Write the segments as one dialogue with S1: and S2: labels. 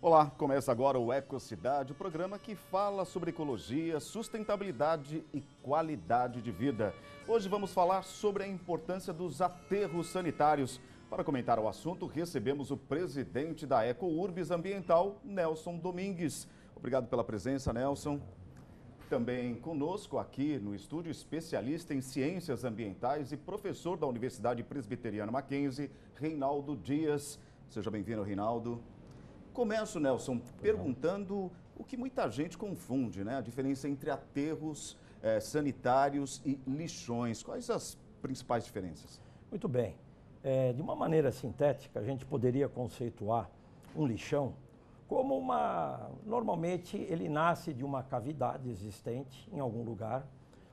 S1: Olá, começa agora o Ecocidade, o programa que fala sobre ecologia, sustentabilidade e qualidade de vida. Hoje vamos falar sobre a importância dos aterros sanitários. Para comentar o assunto, recebemos o presidente da EcoUrbis Ambiental, Nelson Domingues. Obrigado pela presença, Nelson. Também conosco aqui no estúdio, especialista em ciências ambientais e professor da Universidade Presbiteriana Mackenzie, Reinaldo Dias. Seja bem-vindo, Reinaldo. Começo, Nelson, perguntando o que muita gente confunde, né? A diferença entre aterros sanitários e lixões. Quais as principais diferenças?
S2: Muito bem. De uma maneira sintética, a gente poderia conceituar um lixão como normalmente ele nasce de uma cavidade existente em algum lugar,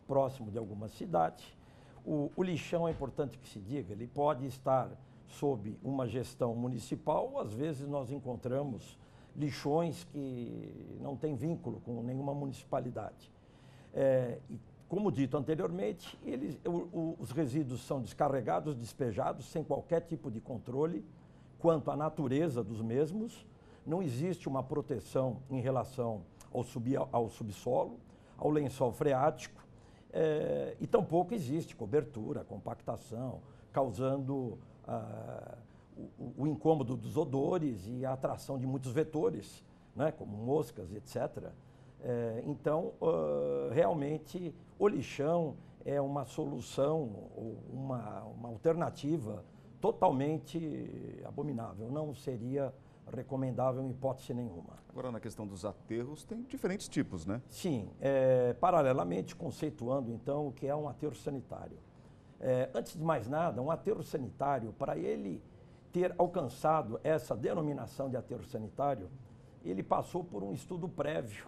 S2: próximo de alguma cidade. O lixão, é importante que se diga, ele pode estar sob uma gestão municipal. Às vezes nós encontramos lixões que não têm vínculo com nenhuma municipalidade. E, como dito anteriormente, os resíduos são descarregados, despejados, sem qualquer tipo de controle quanto à natureza dos mesmos. Não existe uma proteção em relação ao subsolo, ao lençol freático, e tampouco existe cobertura, compactação, causando o incômodo dos odores e a atração de muitos vetores, né, como moscas, etc. Então, realmente, o lixão é uma solução, ou uma alternativa totalmente abominável. Não seria recomendável em hipótese nenhuma.
S1: Agora, na questão dos aterros, tem diferentes tipos, né?
S2: Sim, paralelamente conceituando, então, o que é um aterro sanitário. Antes de mais nada, um aterro sanitário, para ele ter alcançado essa denominação de aterro sanitário, ele passou por um estudo prévio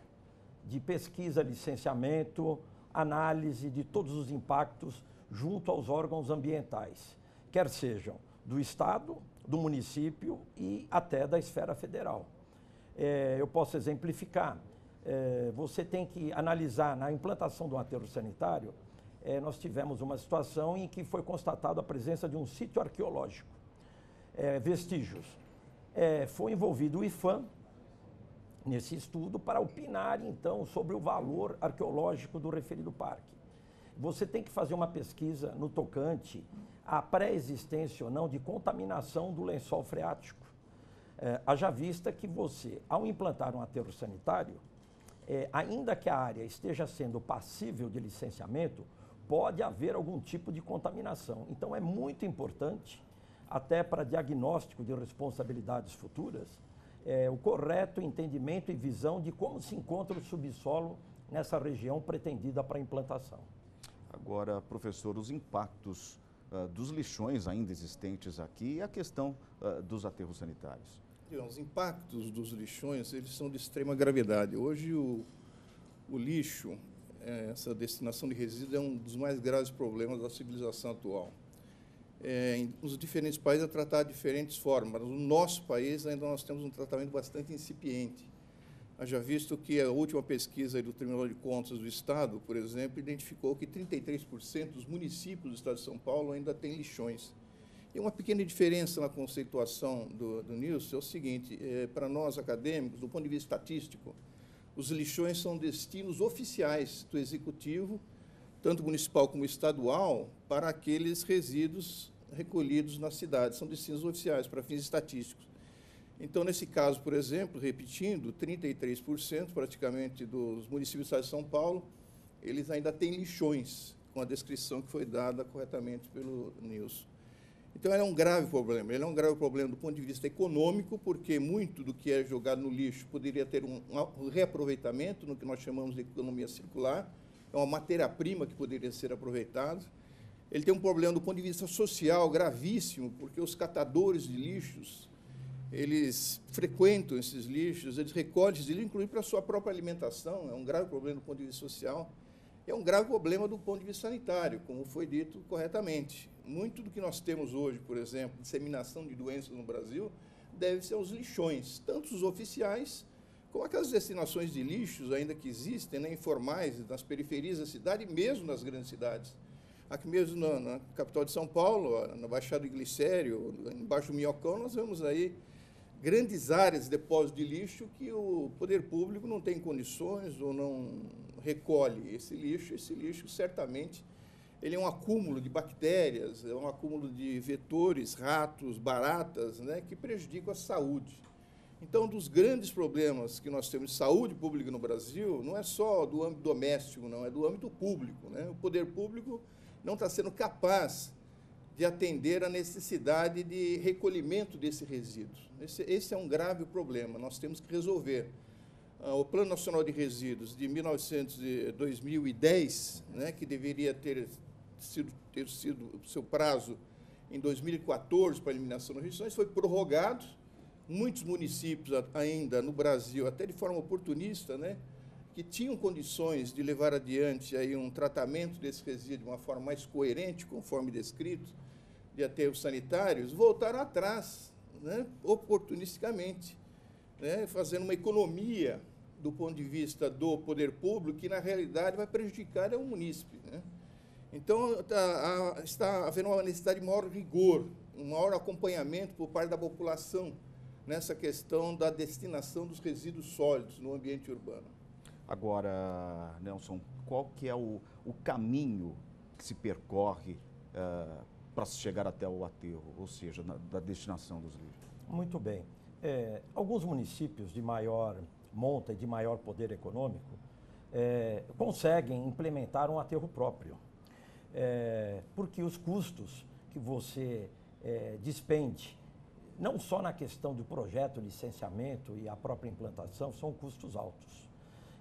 S2: de pesquisa, licenciamento, análise de todos os impactos junto aos órgãos ambientais, quer sejam do Estado, do município e até da esfera federal. Eu posso exemplificar. Você tem que analisar na implantação do aterro sanitário. Nós tivemos uma situação em que foi constatada a presença de um sítio arqueológico, vestígios. Foi envolvido o IPHAN nesse estudo para opinar, então, sobre o valor arqueológico do referido parque. Você tem que fazer uma pesquisa no tocante à pré-existência ou não de contaminação do lençol freático. Haja vista que você, ao implantar um aterro sanitário, ainda que a área esteja sendo passível de licenciamento, pode haver algum tipo de contaminação. Então, é muito importante, até para diagnóstico de responsabilidades futuras, o correto entendimento e visão de como se encontra o subsolo nessa região pretendida para a implantação.
S1: Agora, professor, os impactos dos lixões ainda existentes aqui e a questão dos aterros sanitários.
S3: Os impactos dos lixões, eles são de extrema gravidade. Hoje, o lixo, essa destinação de resíduos, é um dos mais graves problemas da civilização atual. Nos diferentes países é tratado de diferentes formas. No nosso país, ainda nós temos um tratamento bastante incipiente. Haja visto que a última pesquisa do Tribunal de Contas do Estado, por exemplo, identificou que 33% dos municípios do Estado de São Paulo ainda têm lixões. E uma pequena diferença na conceituação do Nilson é o seguinte: para nós acadêmicos, do ponto de vista estatístico, os lixões são destinos oficiais do Executivo, tanto municipal como estadual, para aqueles resíduos recolhidos nas cidades. São destinos oficiais para fins estatísticos. Então, nesse caso, por exemplo, repetindo, 33% praticamente dos municípios do Estado de São Paulo, eles ainda têm lixões, com a descrição que foi dada corretamente pelo Nilson. Então, ele é um grave problema. Ele é um grave problema do ponto de vista econômico, porque muito do que é jogado no lixo poderia ter um reaproveitamento, no que nós chamamos de economia circular. É uma matéria-prima que poderia ser aproveitada. Ele tem um problema do ponto de vista social gravíssimo, porque os catadores de lixos, eles frequentam esses lixos, eles recolhem esses lixos, inclusive para a sua própria alimentação. É um grave problema do ponto de vista social. É um grave problema do ponto de vista sanitário, como foi dito corretamente. Muito do que nós temos hoje, por exemplo, disseminação de doenças no Brasil, deve-se aos lixões, tanto os oficiais, como aquelas destinações de lixos ainda que existem, né, informais, nas periferias da cidade e mesmo nas grandes cidades. Aqui mesmo na capital de São Paulo, na Baixada do Glicério, embaixo do Minhocão, nós vemos aí grandes áreas de depósito de lixo que o poder público não tem condições ou não recolhe esse lixo. Esse lixo, certamente, ele é um acúmulo de bactérias, é um acúmulo de vetores, ratos, baratas, né, que prejudicam a saúde. Então, um dos grandes problemas que nós temos de saúde pública no Brasil não é só do âmbito doméstico, não, é do âmbito público, né? O poder público não está sendo capaz de atender a necessidade de recolhimento desse resíduo. Esse é um grave problema, nós temos que resolver. O Plano Nacional de Resíduos de 2010, né, que deveria ter sido o seu prazo em 2014 para a eliminação das restrições, foi prorrogado. Muitos municípios ainda no Brasil, até de forma oportunista, né, que tinham condições de levar adiante aí um tratamento desse resíduo de uma forma mais coerente, conforme descrito, de aterros sanitários, voltaram atrás, né, oportunisticamente, né, fazendo uma economia do ponto de vista do poder público, que na realidade vai prejudicar o munícipe, né? Então, está havendo uma necessidade de maior rigor, um maior acompanhamento por parte da população nessa questão da destinação dos resíduos sólidos no ambiente urbano.
S1: Agora, Nelson, qual que é o caminho que se percorre para se chegar até o aterro, ou seja, da destinação dos lixos?
S2: Muito bem. Alguns municípios de maior monta e de maior poder econômico conseguem implementar um aterro próprio, porque os custos que você despende, não só na questão do projeto, licenciamento e a própria implantação, são custos altos.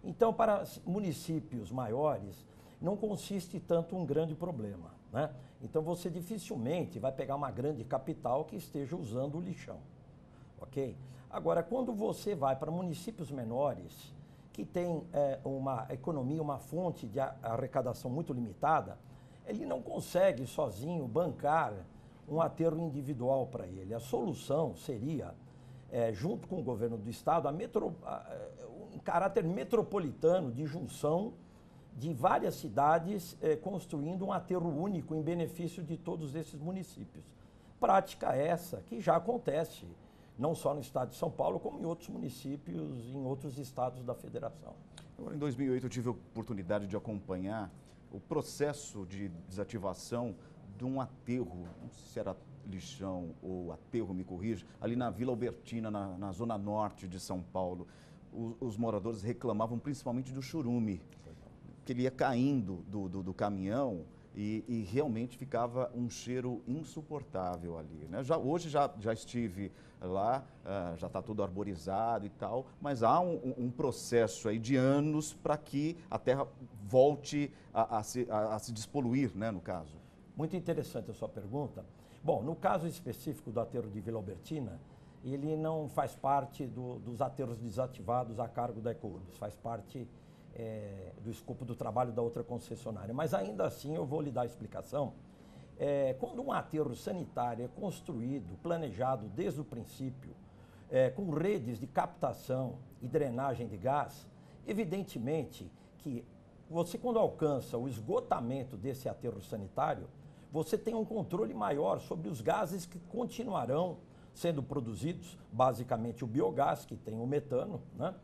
S2: Então, para municípios maiores, não consiste tanto um grande problema, né? Então, você dificilmente vai pegar uma grande capital que esteja usando o lixão, ok? Agora, quando você vai para municípios menores, que tem uma economia, uma fonte de arrecadação muito limitada, ele não consegue sozinho bancar um aterro individual para ele. A solução seria, junto com o governo do estado, um caráter metropolitano de junção de várias cidades construindo um aterro único em benefício de todos esses municípios. Prática essa que já acontece, não só no estado de São Paulo, como em outros municípios, em outros estados da federação.
S1: Agora, em 2008, eu tive a oportunidade de acompanhar o processo de desativação de um aterro, não sei se era lixão ou aterro, me corrija, ali na Vila Albertina, na zona norte de São Paulo. Os moradores reclamavam principalmente do churume, que ele ia caindo do caminhão e realmente ficava um cheiro insuportável ali, né? Hoje já estive lá, já está tudo arborizado e tal, mas há um processo aí de anos para que a terra volte a se despoluir, né, no caso.
S2: Muito interessante a sua pergunta. Bom, no caso específico do aterro de Vila Albertina, ele não faz parte dos aterros desativados a cargo da Ecourbis, faz parte do escopo do trabalho da outra concessionária. Mas ainda assim eu vou lhe dar a explicação. Quando um aterro sanitário é construído, planejado desde o princípio, com redes de captação e drenagem de gás, evidentemente que você, quando alcança o esgotamento desse aterro sanitário, você tem um controle maior sobre os gases que continuarão sendo produzidos, basicamente o biogás, que tem o metano, né?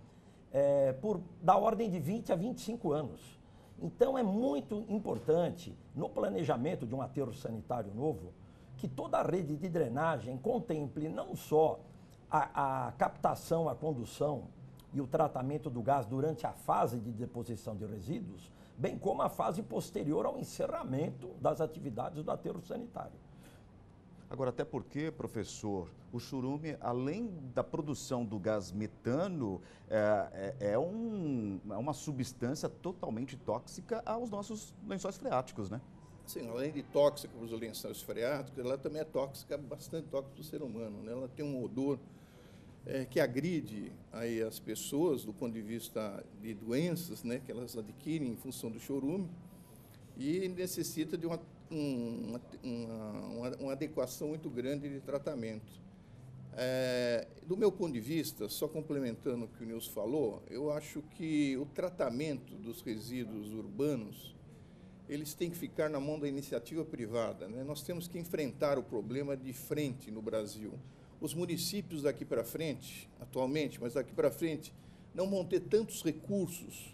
S2: Da ordem de 20 a 25 anos. Então, é muito importante, no planejamento de um aterro sanitário novo, que toda a rede de drenagem contemple não só a captação, a condução e o tratamento do gás durante a fase de deposição de resíduos, bem como a fase posterior ao encerramento das atividades do aterro sanitário.
S1: Agora, até porque, professor, o churume, além da produção do gás metano, é uma substância totalmente tóxica aos nossos lençóis freáticos, né?
S3: Sim, além de tóxica para os lençóis freáticos, ela também é tóxica, bastante tóxica para o ser humano, né? Ela tem um odor que agride aí as pessoas do ponto de vista de doenças, né, que elas adquirem em função do chorume, e necessita de uma adequação muito grande de tratamento. Do meu ponto de vista, só complementando o que o Nilson falou, eu acho que o tratamento dos resíduos urbanos eles têm que ficar na mão da iniciativa privada, né? Nós temos que enfrentar o problema de frente no Brasil. Os municípios daqui para frente, atualmente, mas daqui para frente, não vão ter tantos recursos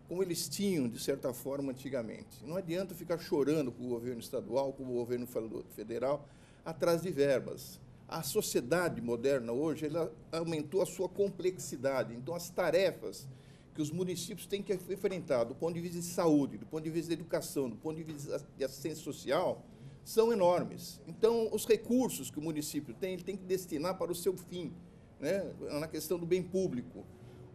S3: como eles tinham, de certa forma, antigamente. Não adianta ficar chorando com o governo estadual, com o governo federal, atrás de verbas. A sociedade moderna hoje, ela aumentou a sua complexidade. Então, as tarefas que os municípios têm que enfrentar, do ponto de vista de saúde, do ponto de vista de educação, do ponto de vista de assistência social, são enormes. Então, os recursos que o município tem, ele tem que destinar para o seu fim, né, na questão do bem público.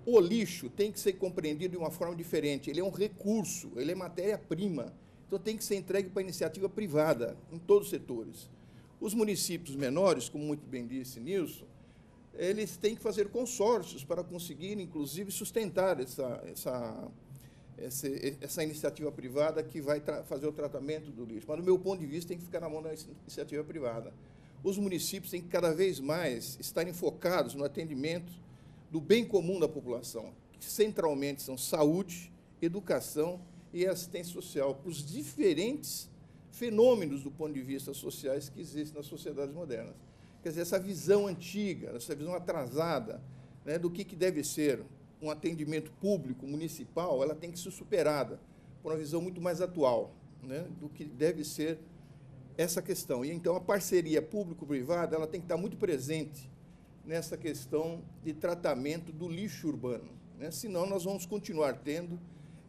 S3: O lixo tem que ser compreendido de uma forma diferente. Ele é um recurso, ele é matéria-prima. Então, tem que ser entregue para a iniciativa privada, em todos os setores. Os municípios menores, como muito bem disse Nilson, eles têm que fazer consórcios para conseguir, inclusive, sustentar essa iniciativa privada que vai fazer o tratamento do lixo. Mas, do meu ponto de vista, tem que ficar na mão da iniciativa privada. Os municípios têm que, cada vez mais, estarem focados no atendimento do bem comum da população, que centralmente são saúde, educação e assistência social, para os diferentes fenômenos do ponto de vista sociais que existem nas sociedades modernas. Quer dizer, essa visão antiga, essa visão atrasada, né, do que deve ser um atendimento público municipal, ela tem que ser superada por uma visão muito mais atual, né, do que deve ser essa questão. E, então, a parceria público-privada ela tem que estar muito presente nessa questão de tratamento do lixo urbano, né? Senão, nós vamos continuar tendo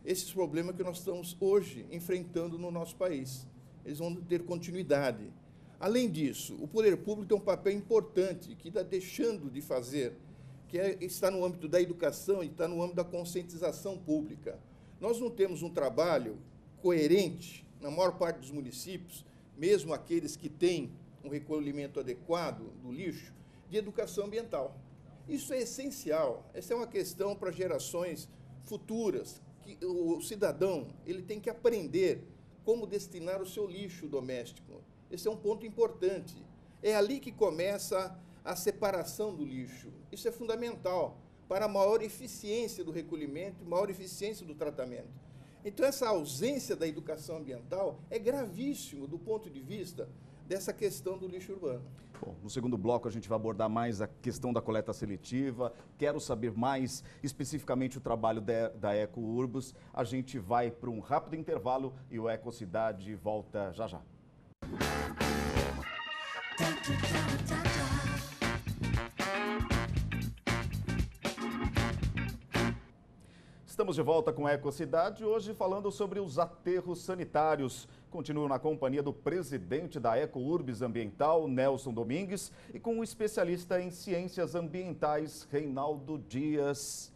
S3: esses problemas que nós estamos hoje enfrentando no nosso país. Eles vão ter continuidade. Além disso, o poder público tem um papel importante que está deixando de fazer, que está no âmbito da educação e está no âmbito da conscientização pública. Nós não temos um trabalho coerente, na maior parte dos municípios, mesmo aqueles que têm um recolhimento adequado do lixo, de educação ambiental. Isso é essencial. Essa é uma questão para gerações futuras, que o cidadão ele tem que aprender como destinar o seu lixo doméstico. Esse é um ponto importante. É ali que começa a separação do lixo. Isso é fundamental para a maior eficiência do recolhimento e maior eficiência do tratamento. Então, essa ausência da educação ambiental é gravíssimo do ponto de vista dessa questão do lixo urbano.
S1: Bom, no segundo bloco a gente vai abordar mais a questão da coleta seletiva. Quero saber mais especificamente o trabalho da EcoUrbis. A gente vai para um rápido intervalo e o Ecocidade volta já já. Estamos de volta com a Ecocidade, hoje falando sobre os aterros sanitários. Continuo na companhia do presidente da EcoUrbis Ambiental, Nelson Domingues, e com o especialista em ciências ambientais, Reinaldo Dias.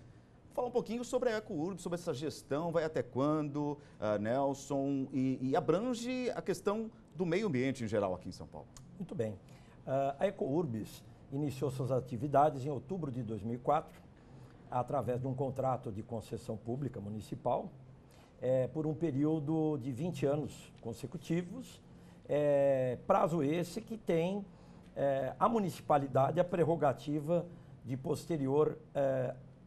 S1: Fala um pouquinho sobre a EcoUrbis, sobre essa gestão, vai até quando, Nelson, e abrange a questão do meio ambiente em geral aqui em São Paulo.
S2: Muito bem. A EcoUrbis iniciou suas atividades em outubro de 2004, através de um contrato de concessão pública municipal, por um período de 20 anos consecutivos, prazo esse que tem a municipalidade a prerrogativa de posterior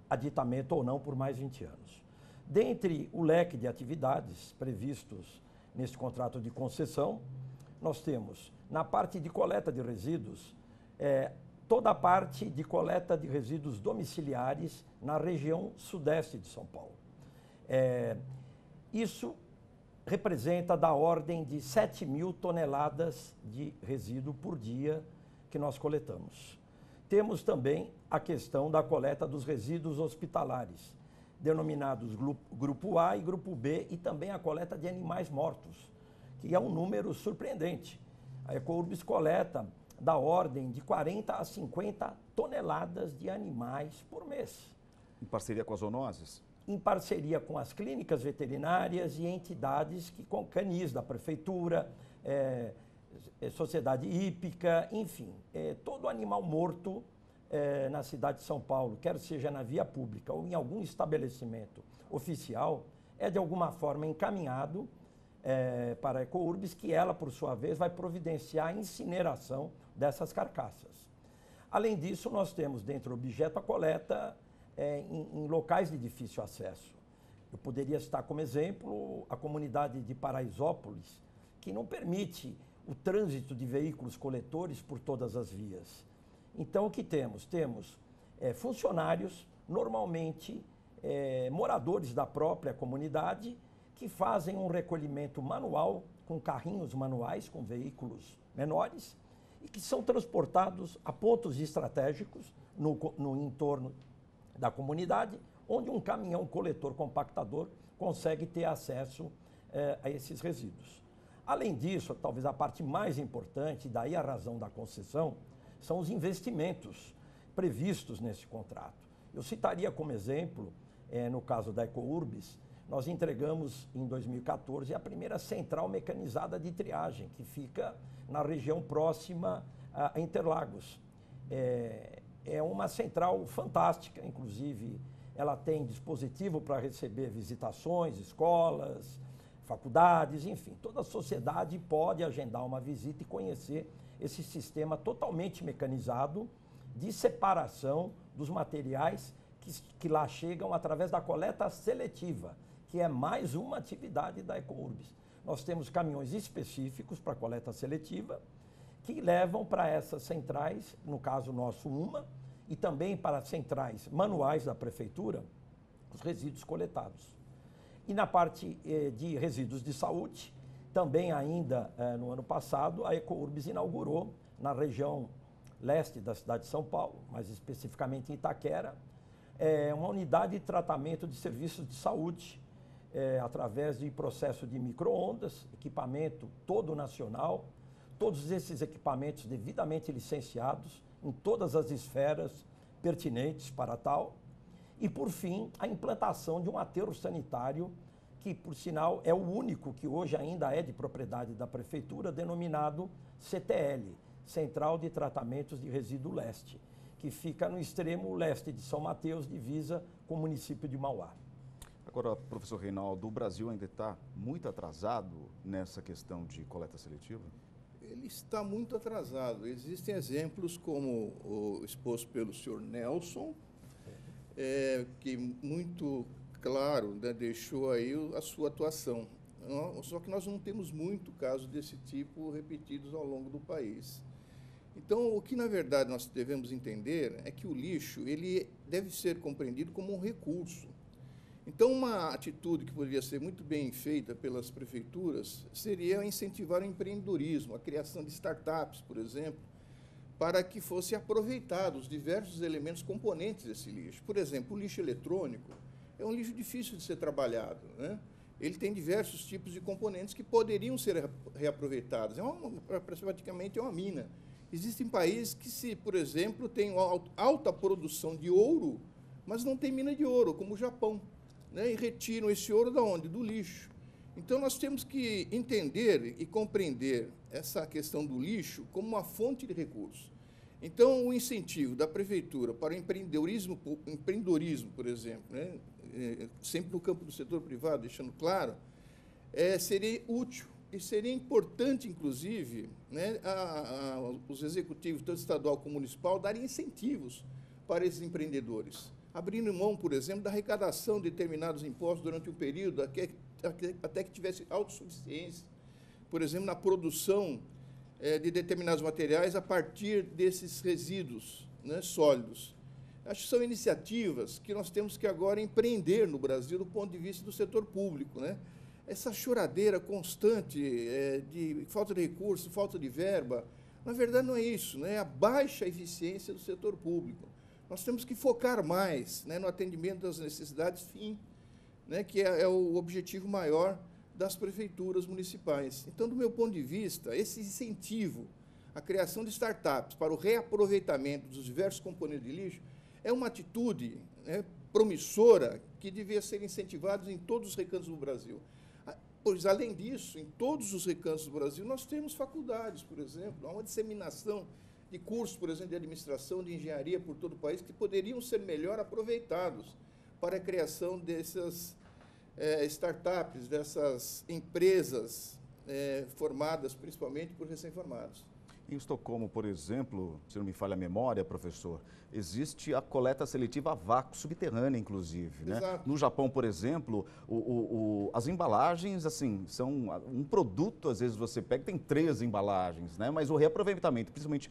S2: aditamento ou não por mais 20 anos. Dentre o leque de atividades previstos nesse contrato de concessão, nós temos, na parte de coleta de resíduos, toda a parte de coleta de resíduos domiciliares na região sudeste de São Paulo. Isso representa da ordem de 7.000 toneladas de resíduo por dia que nós coletamos. Temos também a questão da coleta dos resíduos hospitalares, denominados Grupo A e Grupo B, e também a coleta de animais mortos, que é um número surpreendente. A EcoUrbis coleta da ordem de 40 a 50 toneladas de animais por mês.
S1: Em parceria com as zoonoses?
S2: Em parceria com as clínicas veterinárias e entidades com canis da prefeitura, sociedade hípica, enfim, todo animal morto na cidade de São Paulo, quer seja na via pública ou em algum estabelecimento oficial, é de alguma forma encaminhado para a EcoUrbis, que ela, por sua vez, vai providenciar a incineração dessas carcaças. Além disso, nós temos dentro do objeto a coleta em locais de difícil acesso. Eu poderia citar como exemplo a comunidade de Paraisópolis, que não permite o trânsito de veículos coletores por todas as vias. Então, o que temos? Temos funcionários, normalmente moradores da própria comunidade, que fazem um recolhimento manual, com carrinhos manuais, com veículos menores, e que são transportados a pontos estratégicos no entorno da comunidade, onde um caminhão coletor compactador consegue ter acesso a esses resíduos. Além disso, talvez a parte mais importante, daí a razão da concessão, são os investimentos previstos nesse contrato. Eu citaria como exemplo, no caso da Ecourbis, nós entregamos em 2014 a primeira central mecanizada de triagem, que fica na região próxima a Interlagos. É uma central fantástica, inclusive ela tem dispositivo para receber visitações, escolas, faculdades, enfim, toda a sociedade pode agendar uma visita e conhecer esse sistema totalmente mecanizado de separação dos materiais que lá chegam através da coleta seletiva, que é mais uma atividade da Ecourbis. Nós temos caminhões específicos para coleta seletiva que levam para essas centrais, no caso nosso uma, e também para centrais manuais da prefeitura, os resíduos coletados. E na parte de resíduos de saúde, também ainda no ano passado, a Ecourbis inaugurou na região leste da cidade de São Paulo, mais especificamente em Itaquera, uma unidade de tratamento de serviços de saúde, através de processo de micro-ondas, equipamento todo nacional, todos esses equipamentos devidamente licenciados em todas as esferas pertinentes para tal. E, por fim, a implantação de um aterro sanitário, que, por sinal, é o único que hoje ainda é de propriedade da prefeitura, denominado CTL, Central de Tratamentos de Resíduo Leste, que fica no extremo leste de São Mateus, divisa com o município de Mauá.
S1: Agora, professor Reinaldo, o Brasil ainda está muito atrasado nessa questão de coleta seletiva?
S3: Ele está muito atrasado. Existem exemplos como o exposto pelo senhor Nelson, que muito claro, né, deixou aí a sua atuação. Só que nós não temos muito casos desse tipo repetidos ao longo do país. Então, o que, na verdade, nós devemos entender é que o lixo ele deve ser compreendido como um recurso. Então, uma atitude que poderia ser muito bem feita pelas prefeituras seria incentivar o empreendedorismo, a criação de startups, por exemplo, para que fossem aproveitados os diversos elementos componentes desse lixo. Por exemplo, o lixo eletrônico é um lixo difícil de ser trabalhado, né? Ele tem diversos tipos de componentes que poderiam ser reaproveitados. Praticamente é uma mina. Existem países que, por exemplo, têm alta produção de ouro, mas não tem mina de ouro, como o Japão, né? E retiram esse ouro da onde? Do lixo. Então, nós temos que entender e compreender essa questão do lixo como uma fonte de recursos. Então, o incentivo da prefeitura para o empreendedorismo, por exemplo, né? Sempre no campo do setor privado, deixando claro, seria útil e seria importante, inclusive, né, os executivos, tanto estadual como municipal, darem incentivos para esses empreendedores, abrindo mão, por exemplo, da arrecadação de determinados impostos durante um período até que tivesse autossuficiência, por exemplo, na produção de determinados materiais a partir desses resíduos, né, sólidos. Acho que são iniciativas que nós temos que agora empreender no Brasil do ponto de vista do setor público, né? Essa choradeira constante de falta de recursos, falta de verba, na verdade não é isso, né? É a baixa eficiência do setor público. Nós temos que focar mais, né, no atendimento das necessidades fim, né, que é o objetivo maior das prefeituras municipais. Então, do meu ponto de vista, esse incentivo à criação de startups para o reaproveitamento dos diversos componentes de lixo é uma atitude, né, promissora que devia ser incentivada em todos os recantos do Brasil. Pois, além disso, em todos os recantos do Brasil, nós temos faculdades, por exemplo, há uma disseminação de cursos, por exemplo, de administração, de engenharia por todo o país, que poderiam ser melhor aproveitados para a criação dessas startups, dessas empresas formadas principalmente por recém-formados.
S1: Em Estocolmo, por exemplo, se não me falha a memória, professor, existe a coleta seletiva a vácuo, subterrânea, inclusive, né?
S3: Exato.
S1: No Japão, por exemplo, as embalagens, assim, são um produto, às vezes você pega, tem 3 embalagens, né? Mas o reaproveitamento, principalmente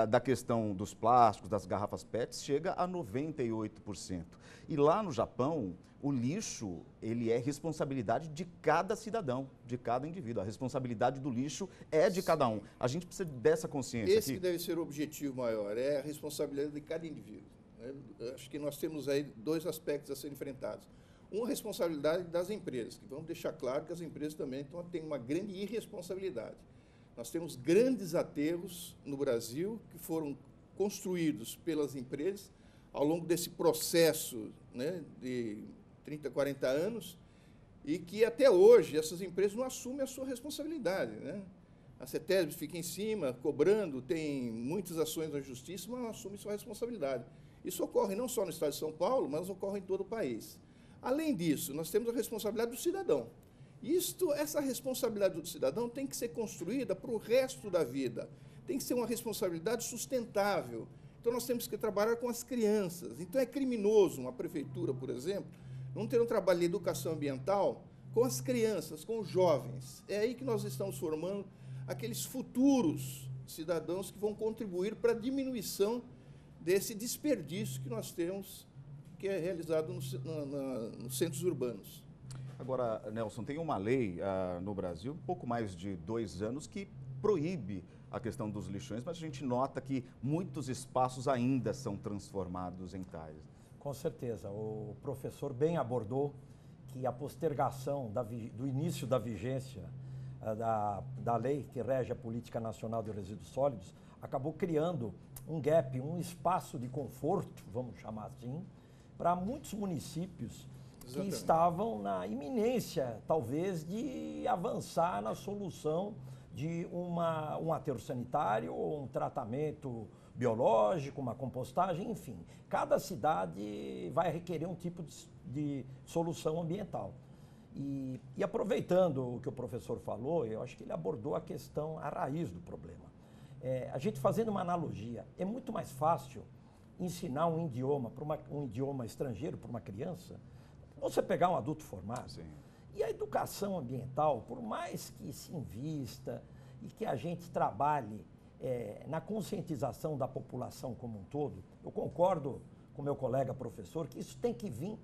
S1: da questão dos plásticos, das garrafas PET, chega a 98%. E lá no Japão, o lixo, ele é responsabilidade de cada cidadão, de cada indivíduo. A responsabilidade do lixo é de cada um. A gente precisa dessa consciência
S3: Esse
S1: aqui.
S3: que deve ser o objetivo maior, é a responsabilidade de cada indivíduo. Eu acho que nós temos aí 2 aspectos a serem enfrentados. Uma, a responsabilidade das empresas, que vamos deixar claro que as empresas também têm uma grande irresponsabilidade. Nós temos grandes aterros no Brasil que foram construídos pelas empresas ao longo desse processo, né, de 30, 40 anos, e que até hoje essas empresas não assumem a sua responsabilidade, né? A CETESB fica em cima, cobrando, tem muitas ações na justiça, mas não assume sua responsabilidade. Isso ocorre não só no estado de São Paulo, mas ocorre em todo o país. Além disso, nós temos a responsabilidade do cidadão. Essa responsabilidade do cidadão tem que ser construída para o resto da vida. Tem que ser uma responsabilidade sustentável. Então, nós temos que trabalhar com as crianças. Então, é criminoso uma prefeitura, por exemplo, não ter um trabalho de educação ambiental com as crianças, com os jovens. É aí que nós estamos formando aqueles futuros cidadãos que vão contribuir para a diminuição desse desperdício que nós temos, que é realizado nos centros urbanos.
S1: Agora, Nelson, tem uma lei no Brasil, um pouco mais de 2 anos, que proíbe a questão dos lixões, mas a gente nota que muitos espaços ainda são transformados em tais.
S2: Com certeza. O professor bem abordou que a postergação do início da vigência da lei que rege a Política Nacional de Resíduos Sólidos acabou criando um gap, um espaço de conforto, vamos chamar assim, para muitos municípios que estavam na iminência, talvez, de avançar na solução de um aterro sanitário ou um tratamento biológico, uma compostagem, enfim. Cada cidade vai requerer um tipo de solução ambiental. E aproveitando o que o professor falou, eu acho que ele abordou a questão, a raiz do problema. A gente fazendo uma analogia, é muito mais fácil ensinar um idioma estrangeiro para uma criança, você pegar um adulto formado.
S1: Sim.
S2: E a educação ambiental, por mais que se invista e que a gente trabalhe na conscientização da população como um todo, eu concordo com meu colega professor que isso tem que vir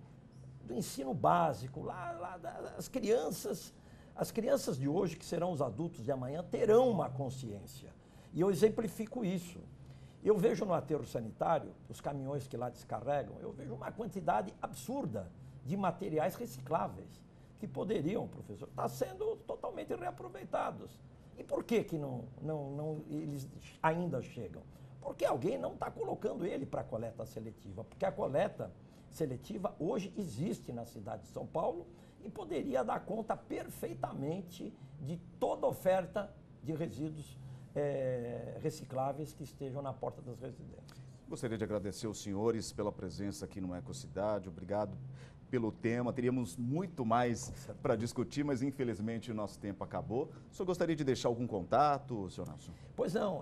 S2: do ensino básico, as crianças de hoje, que serão os adultos de amanhã, terão uma consciência. E eu exemplifico isso. Eu vejo no aterro sanitário, os caminhões que lá descarregam, eu vejo uma quantidade absurda de materiais recicláveis que poderiam, professor, estar sendo totalmente reaproveitados. E por que eles ainda chegam? Porque alguém não está colocando ele para a coleta seletiva. Porque a coleta seletiva hoje existe na cidade de São Paulo e poderia dar conta perfeitamente de toda oferta de resíduos recicláveis que estejam na porta das residências.
S1: Gostaria de agradecer aos senhores pela presença aqui no Ecocidade. Obrigado pelo tema. Teríamos muito mais para discutir, mas infelizmente o nosso tempo acabou. O senhor gostaria de deixar algum contato, senhor Nelson?
S2: Pois não.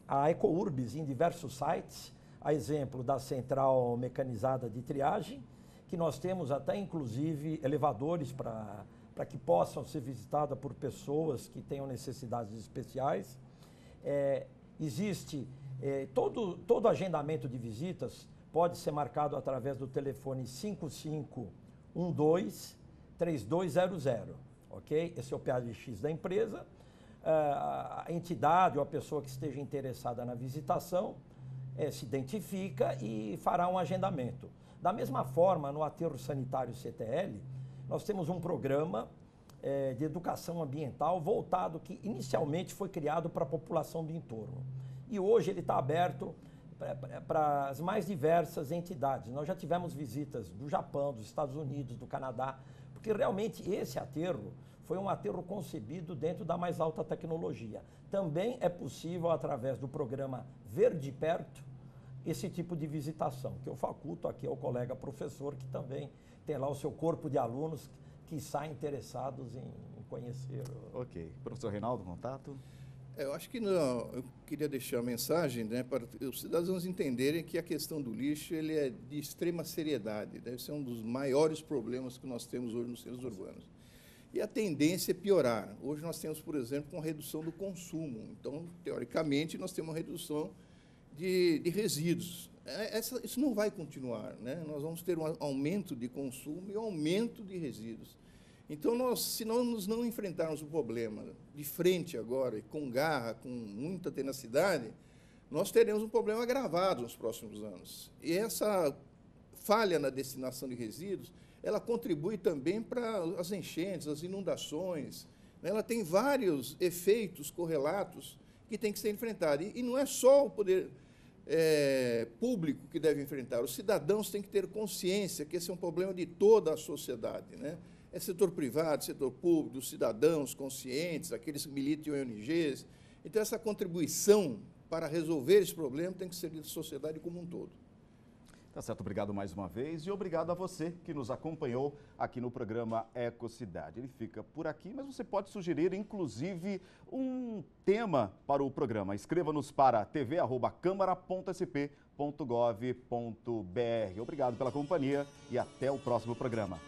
S2: A EcoUrbis, em diversos sites, a exemplo da central mecanizada de triagem, que nós temos até inclusive elevadores para que possam ser visitadas por pessoas que tenham necessidades especiais. Existe todo agendamento de visitas pode ser marcado através do telefone 5512-3200, ok? Esse é o PAX da empresa. A entidade ou a pessoa que esteja interessada na visitação se identifica e fará um agendamento. Da mesma forma, no aterro sanitário CTL, nós temos um programa de educação ambiental voltado, que inicialmente foi criado para a população do entorno. E hoje ele está aberto para as mais diversas entidades. Nós já tivemos visitas do Japão, dos Estados Unidos, do Canadá, porque realmente esse aterro foi um aterro concebido dentro da mais alta tecnologia. Também é possível, através do programa Verde Perto, esse tipo de visitação, que eu faculto aqui ao colega professor, que também tem lá o seu corpo de alunos que saem interessados em conhecer.
S1: Ok. Professor Reinaldo, contato?
S3: Eu acho que não. Eu queria deixar a mensagem, né, para os cidadãos entenderem que a questão do lixo ele é de extrema seriedade. Deve ser um dos maiores problemas que nós temos hoje nos centros urbanos. E a tendência é piorar. Hoje nós temos, por exemplo, uma redução do consumo. Então, teoricamente, nós temos uma redução de resíduos. Isso não vai continuar, né? Nós vamos ter um aumento de consumo e um aumento de resíduos. Então, se nós não enfrentarmos o problema de frente agora, com garra, com muita tenacidade, nós teremos um problema agravado nos próximos anos. E essa falha na destinação de resíduos, ela contribui também para as enchentes, as inundações, né? Ela tem vários efeitos correlatos que têm que ser enfrentados. E não é só o poder público que deve enfrentar, os cidadãos têm que ter consciência que esse é um problema de toda a sociedade, né? É setor privado, setor público, os cidadãos conscientes, aqueles que militam em ONGs. Então, essa contribuição para resolver esse problema tem que ser da sociedade como um todo.
S1: Tá certo, obrigado mais uma vez e obrigado a você que nos acompanhou aqui no programa Ecocidade. Ele fica por aqui, mas você pode sugerir, inclusive, um tema para o programa. Escreva-nos para tv@câmara.sp.gov.br. Obrigado pela companhia e até o próximo programa.